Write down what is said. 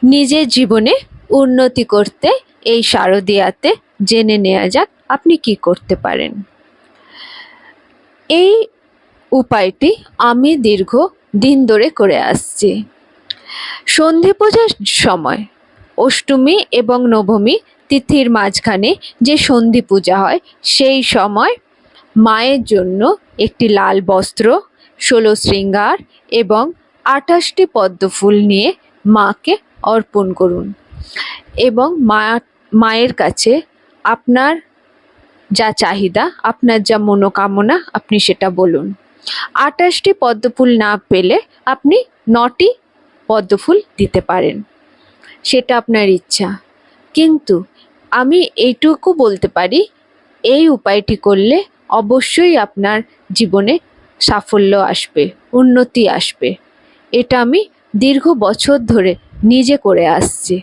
নিজের জীবনে উন্নতি করতে এই শারদীয়াতে জেনে নেওয়া যাক আপনি কি করতে পারেন। এই উপায়টি আমি দীর্ঘ দিন ধরে করে আসছি। সন্ধি পূজার সময় অষ্টমী এবং নবমী তিথির মাঝখানে যে সন্ধি পূজা হয় সেই সময় মায়ের জন্য একটি লাল বস্ত্র, 16 শৃঙ্গার এবং 28টি পদ্ম ফুল নিয়ে মাকে অর্পণ করুন এবং মায়ের কাছে আপনার যা চাহিদা, আপনার যা মনোকামনা আপনি সেটা বলুন। 28টি পদ্মফুল না পেলে আপনি 9টি পদ্মফুল দিতে পারেন, সেটা আপনার ইচ্ছা। কিন্তু আমি এইটুকু বলতে পারি, এই উপায়টি করলে অবশ্যই আপনার জীবনে সাফল্য আসবে, উন্নতি আসবে। এটা আমি দীর্ঘ বছর ধরে নিজে করে আসছি।